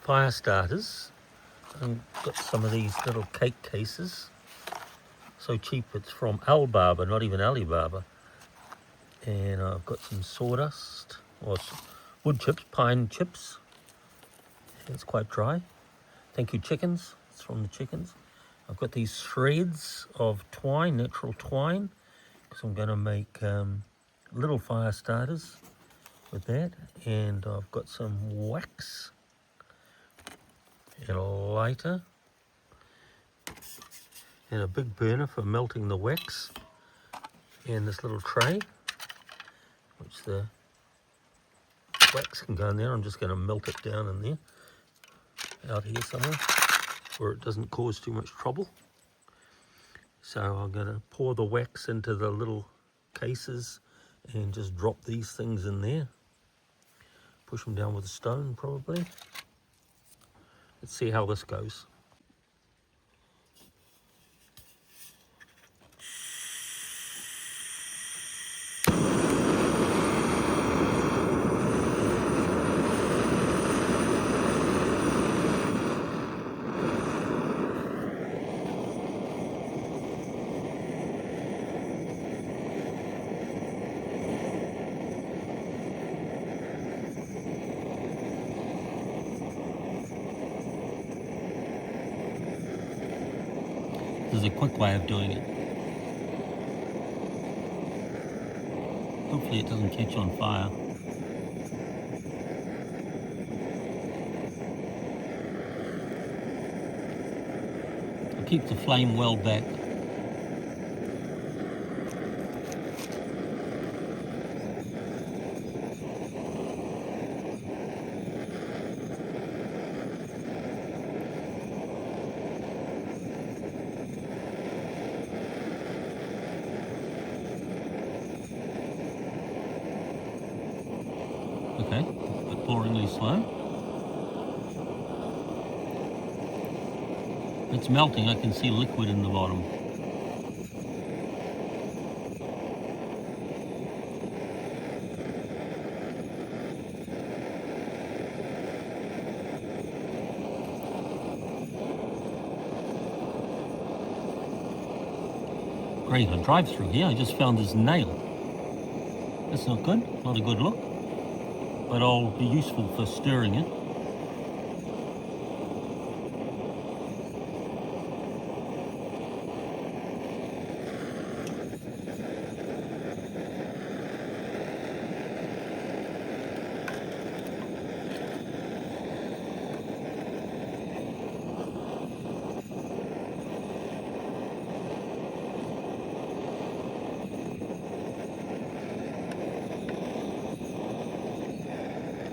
fire starters. I've got some of these little cake cases. So cheap, it's from Alibaba, not even Alibaba. And I've got some sawdust, or wood chips, pine chips. It's quite dry. Thank you, chickens. It's from the chickens. I've got these shreds of twine, natural twine, because I'm going to make little fire starters with that. And I've got some wax and a lighter and a big burner for melting the wax, and this little tray which the wax can go in there. I'm just going to melt it down in there, out here somewhere, where it doesn't cause too much trouble. So I'm going to pour the wax into the little cases and just drop these things in there. Push them down with a stone probably. Let's see how this goes. This is a quick way of doing it. Hopefully it doesn't catch on fire. I'll keep the flame well back. Okay, but boringly slow. It's melting, I can see liquid in the bottom. Great, I drive through here, I just found this nail. That's not good, not a good look, but I'll be useful for stirring it.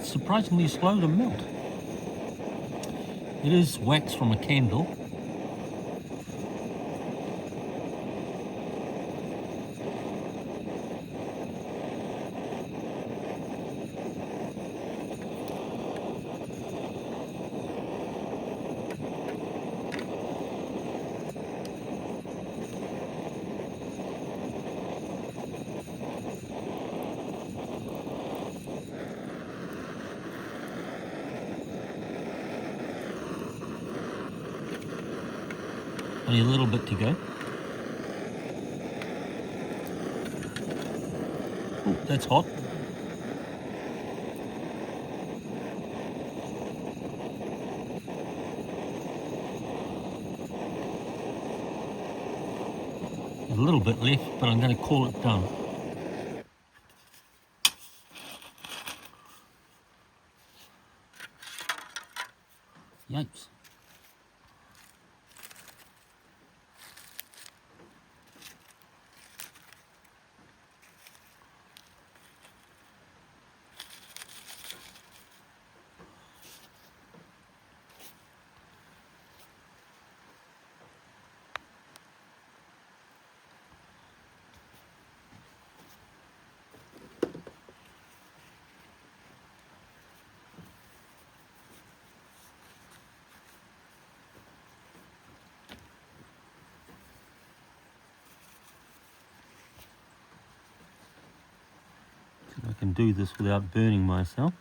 Surprisingly slow to melt. It is wax from a candle. Only a little bit to go. Oh, that's hot. There's a little bit left, but I'm going to call it done. Yikes. I can do this without burning myself.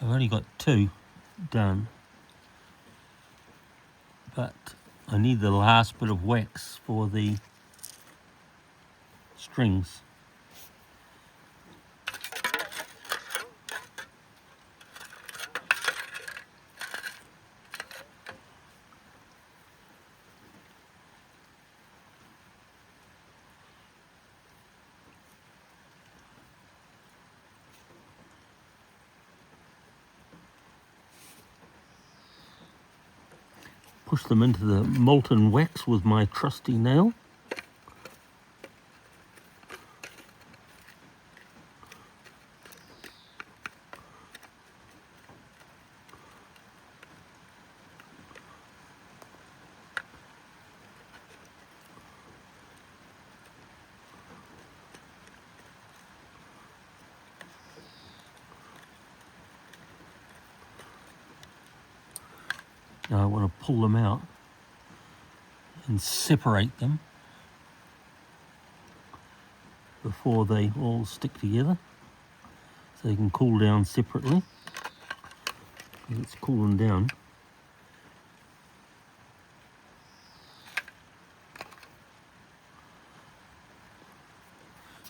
I've only got 2 done, but I need the last bit of wax for the strings. Push them into the molten wax with my trusty nail. Now I want to pull them out and separate them before they all stick together, so they can cool down separately. It's cooling down.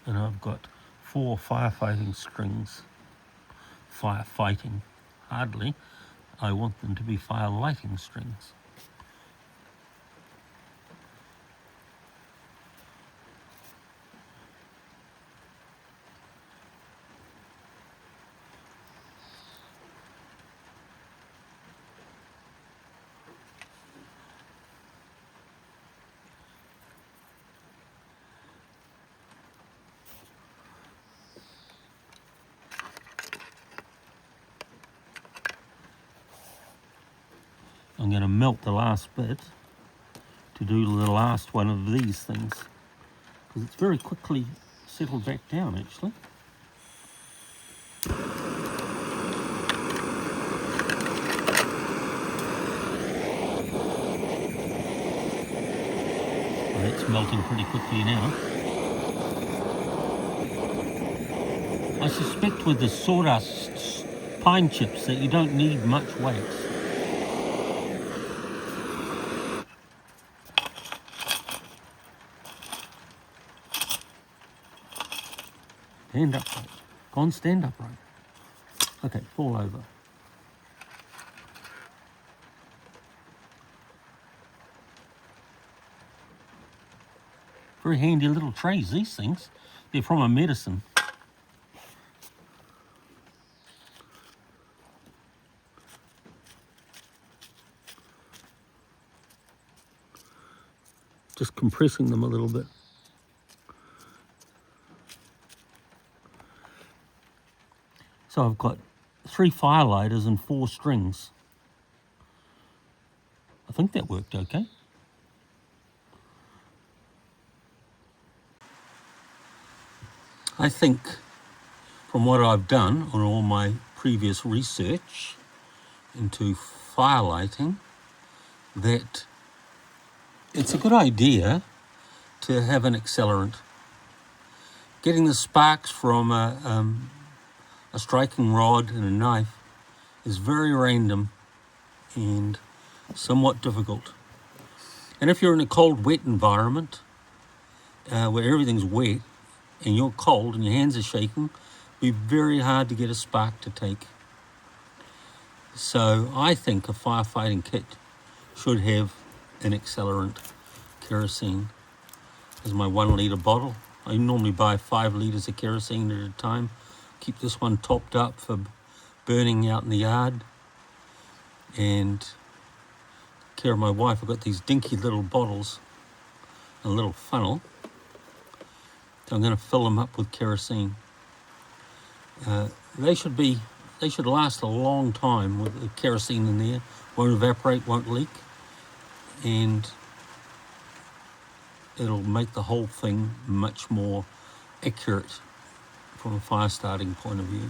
And I've got 4 firefighting strings. Firefighting, hardly. I want them to be fire lighting strings. I'm going to melt the last bit to do the last one of these things, because it's very quickly settled back down actually. And it's melting pretty quickly now. I suspect with the sawdust pine chips that you don't need much wax. Stand upright. Go on, stand upright. Okay, fall over. Very handy little trays, these things. They're from a medicine. Just compressing them a little bit. So I've got 3 firelighters and 4 strings. I think that worked okay. I think from what I've done on all my previous research into firelighting, that it's a good idea to have an accelerant. Getting the sparks from a striking rod and a knife is very random and somewhat difficult. And if you're in a cold, wet environment where everything's wet and you're cold and your hands are shaking, it'll be very hard to get a spark to take. So I think a firefighting kit should have an accelerant. Kerosene is my 1 litre bottle. I normally buy 5 litres of kerosene at a time. Keep this one topped up for burning out in the yard. And care of my wife, I've got these dinky little bottles, a little funnel. So I'm going to fill them up with kerosene. They should last a long time with the kerosene in there. Won't evaporate, won't leak, and it'll make the whole thing much more accurate from a fire starting point of view.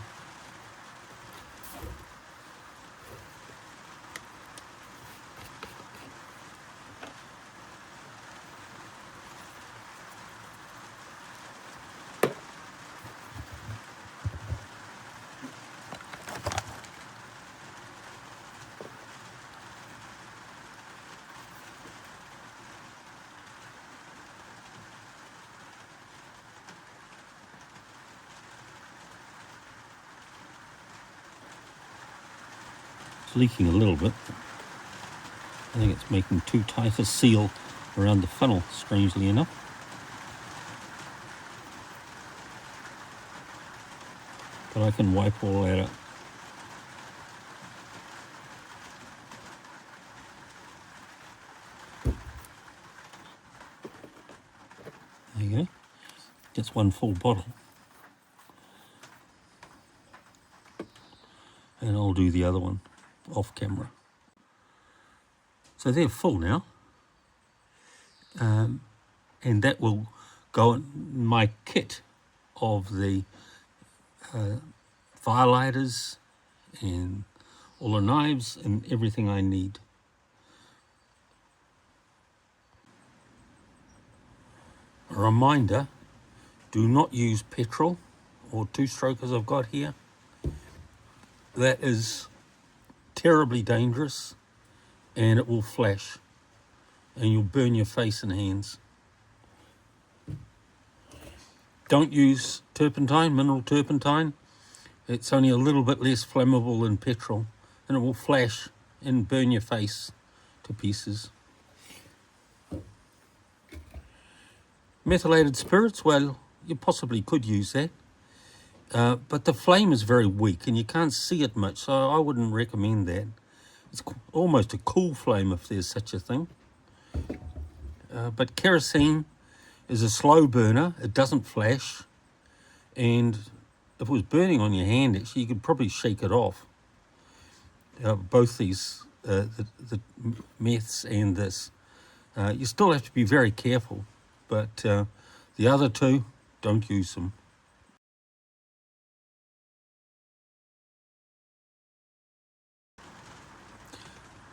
It's leaking a little bit. I think it's making too tight a seal around the funnel, strangely enough. But I can wipe all that out. There you go. That's one full bottle. And I'll do the other one off camera. So they're full now. And that will go in my kit of the fire lighters and all the knives and everything I need. A reminder, do not use petrol or two-strokers I've got here. That is terribly dangerous and it will flash and you'll burn your face and hands. Don't use turpentine, mineral turpentine. It's only a little bit less flammable than petrol and it will flash and burn your face to pieces. Methylated spirits, well, you possibly could use that. But the flame is very weak and you can't see it much, so I wouldn't recommend that. It's almost a cool flame if there's such a thing. But kerosene is a slow burner, it doesn't flash, and if it was burning on your hand, actually, you could probably shake it off. Both these, the meths and this. You still have to be very careful, but the other two, don't use them.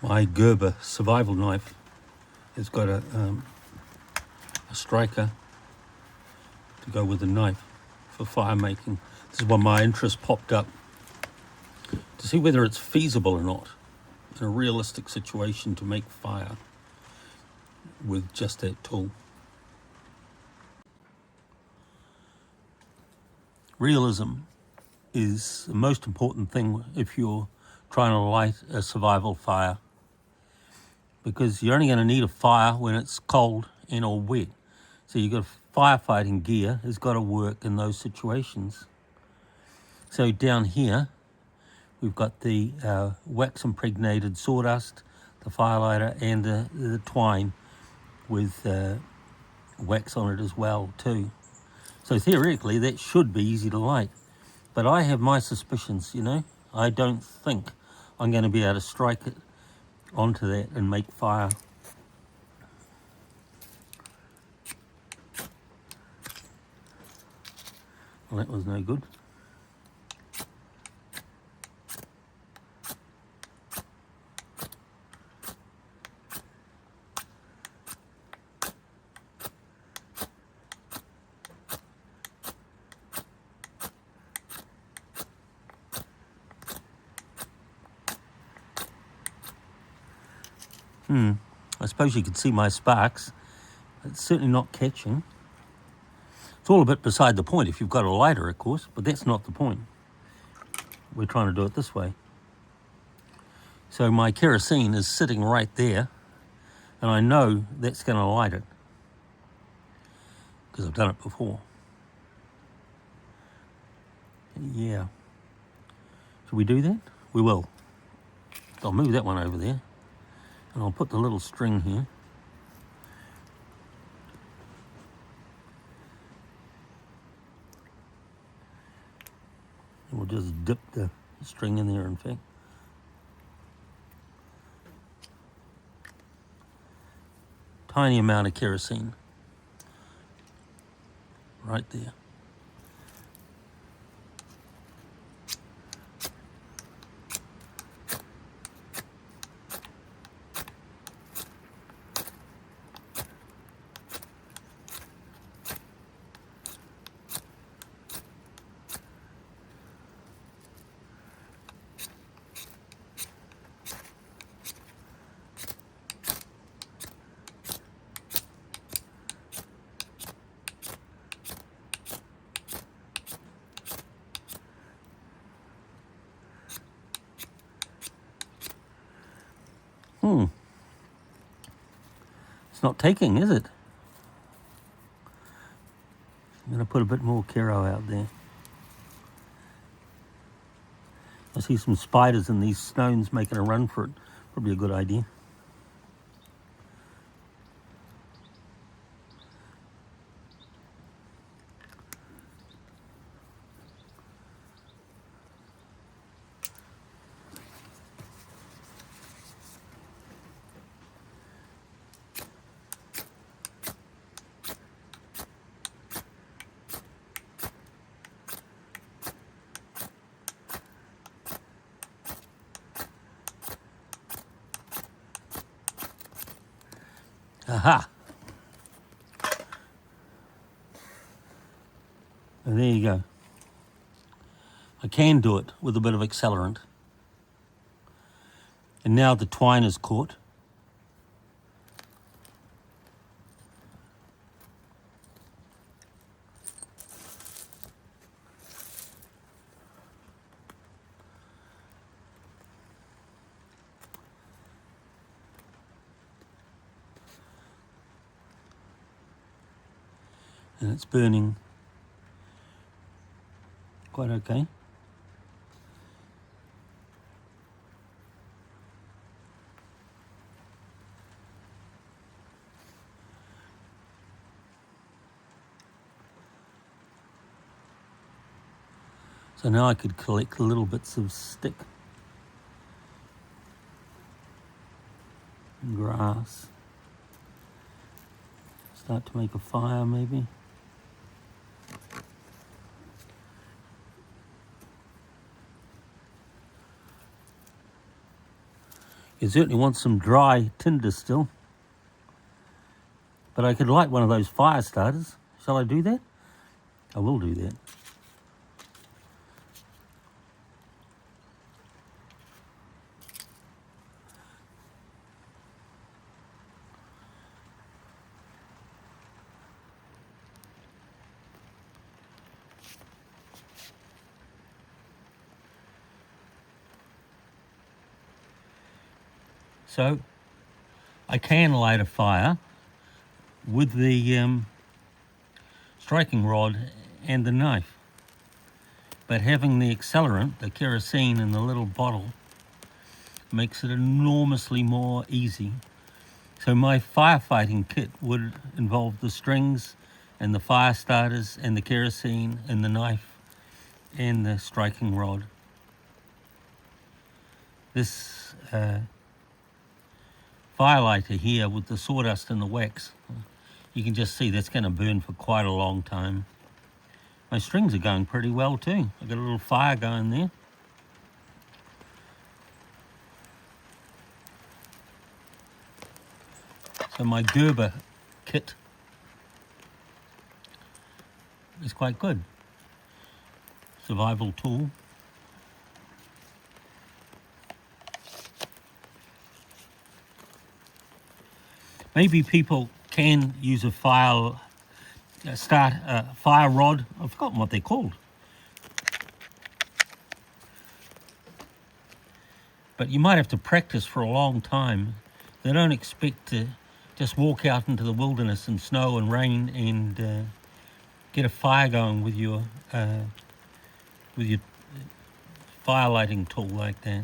My Gerber survival knife has got a striker to go with the knife for fire making. This is when my interest popped up to see whether it's feasible or not in a realistic situation to make fire with just that tool. Realism is the most important thing if you're trying to light a survival fire, because you're only going to need a fire when it's cold and or wet. So you've got firefighting gear has got to work in those situations. So down here, we've got the wax impregnated sawdust, the firelighter, and the twine with wax on it as well too. So theoretically, that should be easy to light. But I have my suspicions, you know. I don't think I'm going to be able to strike it onto that and make fire. Well, that was no good. I suppose you could see my sparks. It's certainly not catching. It's all a bit beside the point if you've got a lighter, of course, but that's not the point. We're trying to do it this way. So my kerosene is sitting right there, and I know that's going to light it because I've done it before. Yeah. Should we do that? We will. I'll move that one over there. And I'll put the little string here. And we'll just dip the string in there, in fact. Tiny amount of kerosene. Right there. It's not taking, is it? I'm going to put a bit more Kero out there. I see some spiders in these stones making a run for it. Probably a good idea. Aha! And there you go. I can do it with a bit of accelerant. And now the twine is caught. And it's burning quite okay. So now I could collect little bits of stick and grass. Start to make a fire maybe. You certainly want some dry tinder still. But I could light one of those fire starters. Shall I do that? I will do that. So I can light a fire with the striking rod and the knife. But having the accelerant, the kerosene in the little bottle, makes it enormously more easy. So my firefighting kit would involve the strings and the fire starters and the kerosene and the knife and the striking rod. This firelighter here with the sawdust and the wax, you can just see that's going to burn for quite a long time. My strings are going pretty well too. I've got a little fire going there. So my Gerber kit is quite good. Survival tool. Maybe people can use a fire rod. I've forgotten what they're called. But you might have to practice for a long time. They don't expect to just walk out into the wilderness in snow and rain and get a fire going with your fire lighting tool like that.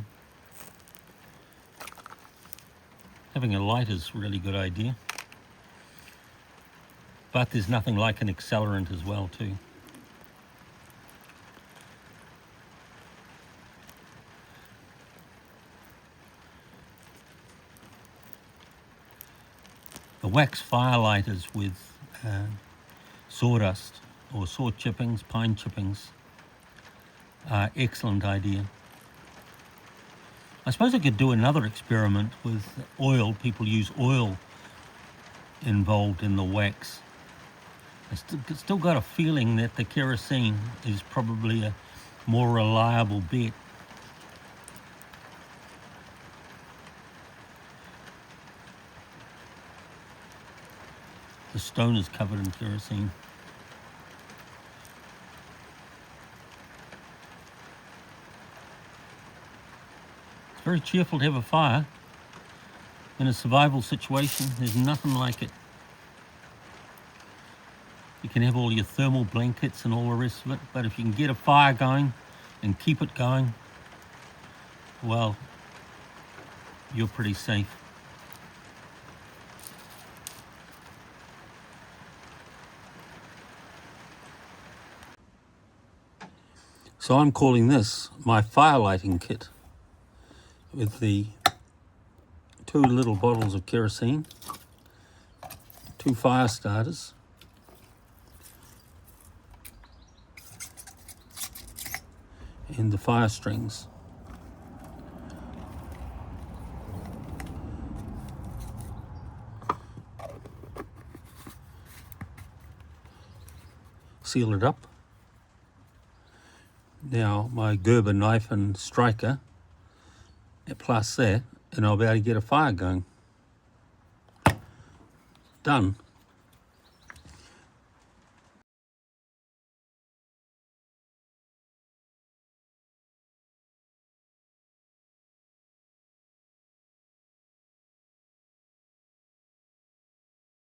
Having a light is a really good idea. But there's nothing like an accelerant as well too. The wax firelighters with sawdust or saw chippings, pine chippings, are excellent idea. I suppose I could do another experiment with oil. People use oil involved in the wax. I still got a feeling that the kerosene is probably a more reliable bet. The stone is covered in kerosene. It's very cheerful to have a fire. In a survival situation, there's nothing like it. You can have all your thermal blankets and all the rest of it, but if you can get a fire going and keep it going, well, you're pretty safe. So I'm calling this my fire lighting kit, with the 2 little bottles of kerosene, 2 fire starters, and the fire strings. Seal it up. Now my Gerber knife and striker, plus that, and I'll be able to get a fire going. Done.